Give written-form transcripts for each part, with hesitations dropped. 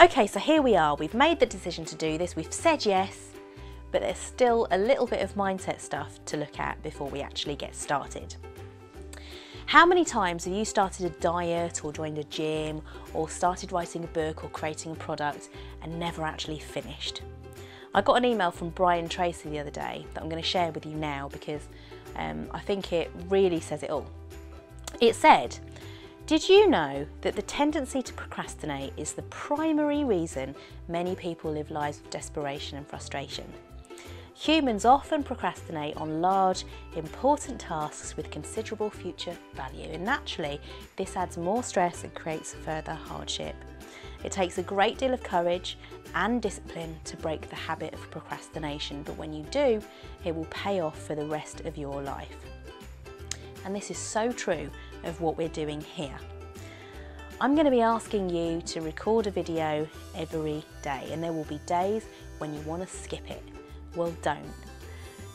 Okay, so here we are. We've made the decision to do this. We've said yes, but there's still a little bit of mindset stuff to look at before we actually get started. How many times have you started a diet or joined a gym or started writing a book or creating a product and never actually finished? I got an email from Brian Tracy the other day that I'm going to share with you now because I think it really says it all. It said, "Did you know that the tendency to procrastinate is the primary reason many people live lives of desperation and frustration? Humans often procrastinate on large, important tasks with considerable future value, and naturally, this adds more stress and creates further hardship. It takes a great deal of courage and discipline to break the habit of procrastination, but when you do, it will pay off for the rest of your life." And this is so true of what we're doing here. I'm going to be asking you to record a video every day, and there will be days when you want to skip it. Well, don't.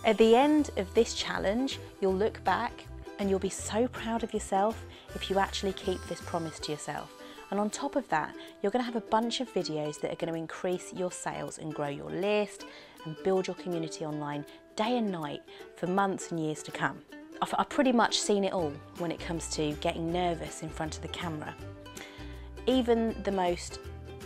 At the end of this challenge, you'll look back and you'll be so proud of yourself if you actually keep this promise to yourself. And on top of that, you're going to have a bunch of videos that are going to increase your sales and grow your list and build your community online day and night for months and years to come. I've pretty much seen it all when it comes to getting nervous in front of the camera. Even the most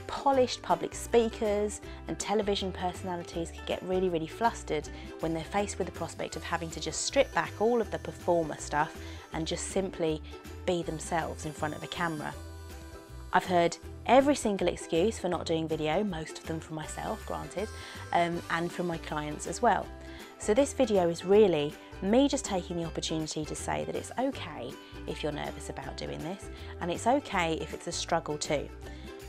polished public speakers and television personalities can get really, really flustered when they're faced with the prospect of having to just strip back all of the performer stuff and just simply be themselves in front of a camera. I've heard every single excuse for not doing video, most of them from myself, granted, and from my clients as well. So this video is really me just taking the opportunity to say that it's okay if you're nervous about doing this, and it's okay if it's a struggle too.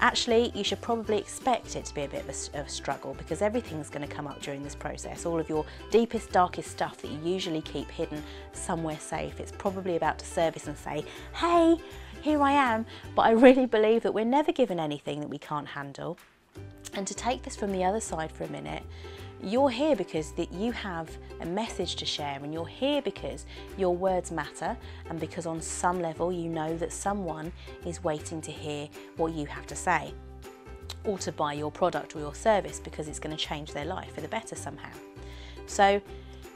Actually, you should probably expect it to be a bit of a struggle because everything's going to come up during this process. All of your deepest, darkest stuff that you usually keep hidden somewhere safe, it's probably about to surface and say, "Hey, here I am." But I really believe that we're never given anything that we can't handle. And to take this from the other side for a minute, you're here because that you have a message to share, and you're here because your words matter, and because on some level you know that someone is waiting to hear what you have to say, or to buy your product or your service because it's going to change their life for the better somehow. So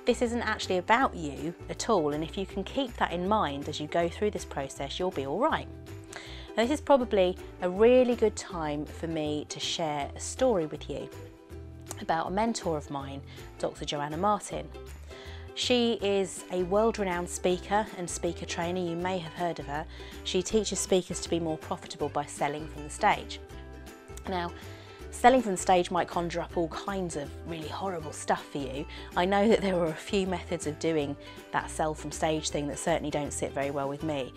this isn't actually about you at all, and if you can keep that in mind as you go through this process, you'll be all right. Now, this is probably a really good time for me to share a story with you about a mentor of mine, Dr. Joanna Martin. She is a world-renowned speaker and speaker trainer. You may have heard of her. She teaches speakers to be more profitable by selling from the stage. Now, selling from the stage might conjure up all kinds of really horrible stuff for you. I know that there are a few methods of doing that sell from stage thing that certainly don't sit very well with me.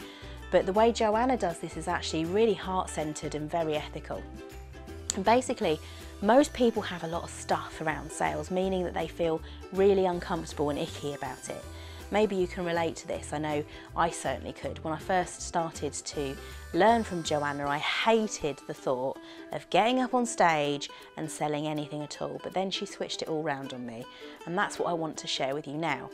But the way Joanna does this is actually really heart-centered and very ethical. And basically, most people have a lot of stuff around sales, meaning that they feel really uncomfortable and icky about it. Maybe you can relate to this. I know I certainly could. When I first started to learn from Joanna, I hated the thought of getting up on stage and selling anything at all, but then she switched it all round on me, and that's what I want to share with you now.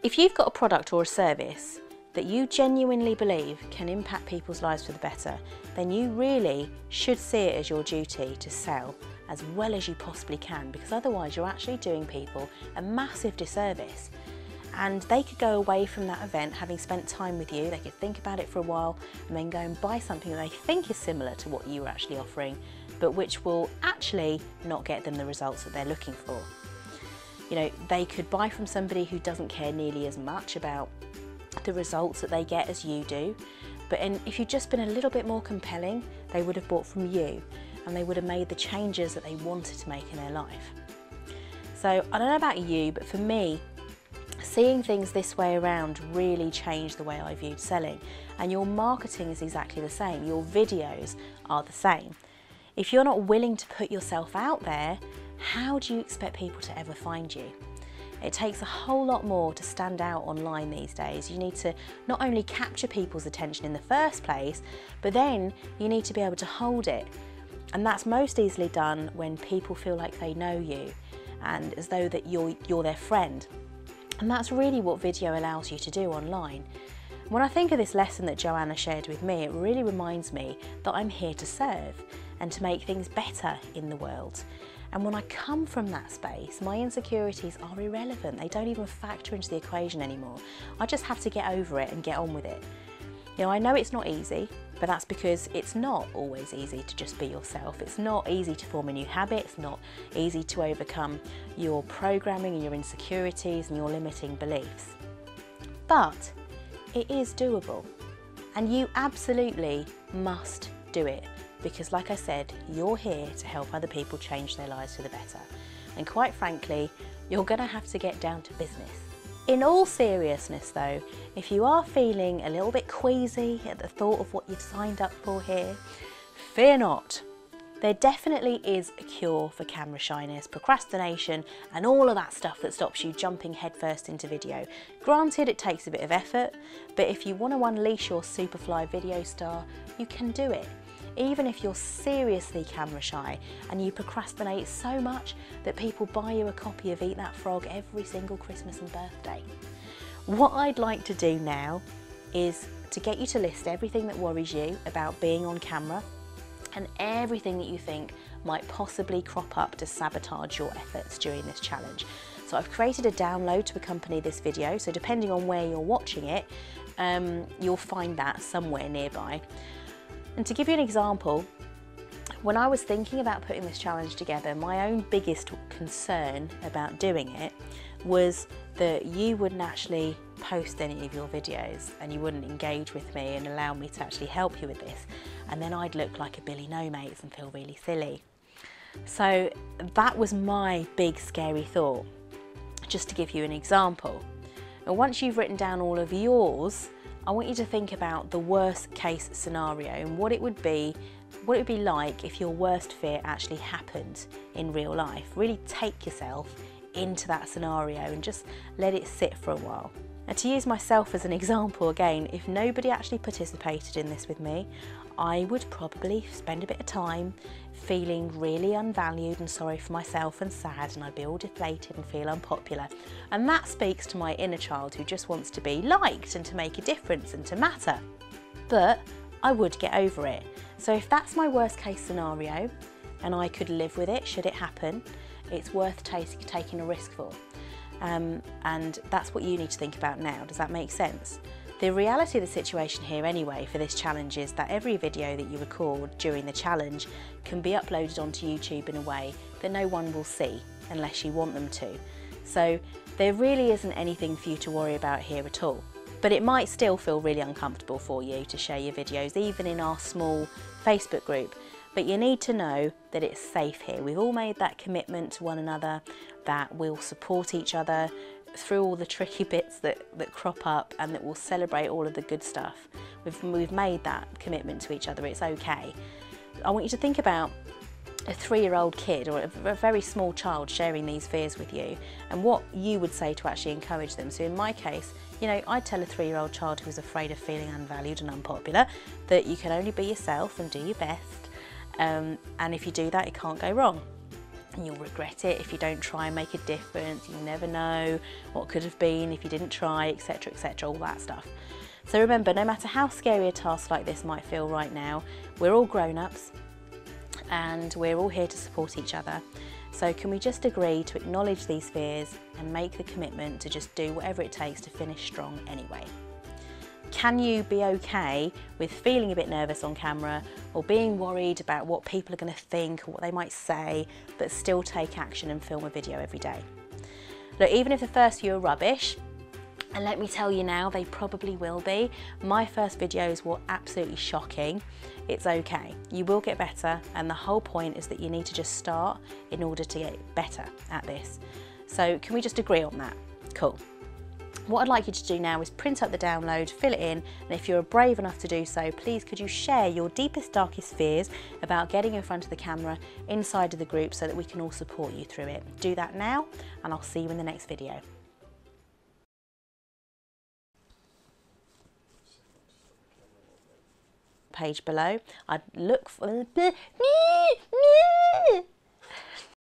If you've got a product or a service that you genuinely believe can impact people's lives for the better, then you really should see it as your duty to sell as well as you possibly can, because otherwise you're actually doing people a massive disservice. And they could go away from that event having spent time with you, they could think about it for a while and then go and buy something that they think is similar to what you were actually offering, but which will actually not get them the results that they're looking for. You know, they could buy from somebody who doesn't care nearly as much about the results that they get as you do, but if you'd just been a little bit more compelling, they would have bought from you and they would have made the changes that they wanted to make in their life. So I don't know about you, but for me, seeing things this way around really changed the way I viewed selling. And your marketing is exactly the same. Your videos are the same. If you're not willing to put yourself out there, how do you expect people to ever find you? It takes a whole lot more to stand out online these days. You need to not only capture people's attention in the first place, but then you need to be able to hold it. And that's most easily done when people feel like they know you and as though that you're their friend. And that's really what video allows you to do online. When I think of this lesson that Joanna shared with me, it really reminds me that I'm here to serve. and to make things better in the world. And when I come from that space, my insecurities are irrelevant. They don't even factor into the equation anymore. I just have to get over it and get on with it. You know, I know it's not easy, but that's because it's not always easy to just be yourself. It's not easy to form a new habit. It's not easy to overcome your programming and your insecurities and your limiting beliefs. But it is doable, and you absolutely must do it, because like I said, you're here to help other people change their lives for the better. And quite frankly, you're going to have to get down to business. In all seriousness though, if you are feeling a little bit queasy at the thought of what you've signed up for here, fear not. There definitely is a cure for camera shyness, procrastination, and all of that stuff that stops you jumping headfirst into video. Granted, it takes a bit of effort, but if you want to unleash your Superfly video star, you can do it. Even if you're seriously camera shy and you procrastinate so much that people buy you a copy of Eat That Frog every single Christmas and birthday. What I'd like to do now is to get you to list everything that worries you about being on camera and everything that you think might possibly crop up to sabotage your efforts during this challenge. So I've created a download to accompany this video, so depending on where you're watching it, you'll find that somewhere nearby. And to give you an example, when I was thinking about putting this challenge together, my own biggest concern about doing it was that you wouldn't actually post any of your videos and you wouldn't engage with me and allow me to actually help you with this. And then I'd look like a Billy No Mates and feel really silly. So that was my big scary thought, just to give you an example. And once you've written down all of yours, I want you to think about the worst case scenario and what it would be like if your worst fear actually happened in real life. Really take yourself into that scenario and just let it sit for a while. And to use myself as an example again, if nobody actually participated in this with me, I would probably spend a bit of time feeling really unvalued and sorry for myself and sad, and I'd be all deflated and feel unpopular. And that speaks to my inner child who just wants to be liked and to make a difference and to matter. But I would get over it. So if that's my worst case scenario and I could live with it should it happen, it's worth taking a risk for. And that's what you need to think about now. Does that make sense? The reality of the situation here anyway for this challenge is that every video that you record during the challenge can be uploaded onto YouTube in a way that no one will see unless you want them to. So there really isn't anything for you to worry about here at all. But it might still feel really uncomfortable for you to share your videos, even in our small Facebook group. But you need to know that it's safe here. We've all made that commitment to one another, that we'll support each other through all the tricky bits that crop up, and that we'll celebrate all of the good stuff. We've made that commitment to each other. It's okay. I want you to think about a 3-year-old kid or a very small child sharing these fears with you and what you would say to actually encourage them. So in my case, you know, I'd tell a 3-year-old child who's afraid of feeling unvalued and unpopular that you can only be yourself and do your best. And if you do that, it can't go wrong. And you'll regret it if you don't try and make a difference. You never know what could have been if you didn't try, etc., etc., all that stuff. So remember, no matter how scary a task like this might feel right now, we're all grown-ups and we're all here to support each other. So can we just agree to acknowledge these fears and make the commitment to just do whatever it takes to finish strong anyway? Can you be okay with feeling a bit nervous on camera or being worried about what people are going to think or what they might say, but still take action and film a video every day? Look, even if the first few are rubbish, and let me tell you now, they probably will be. My first videos were absolutely shocking. It's okay. You will get better, and the whole point is that you need to just start in order to get better at this. So can we just agree on that? Cool. What I'd like you to do now is print up the download, fill it in, and if you're brave enough to do so, please could you share your deepest, darkest fears about getting in front of the camera inside of the group so that we can all support you through it. Do that now, and I'll see you in the next video. Page below, I'd look for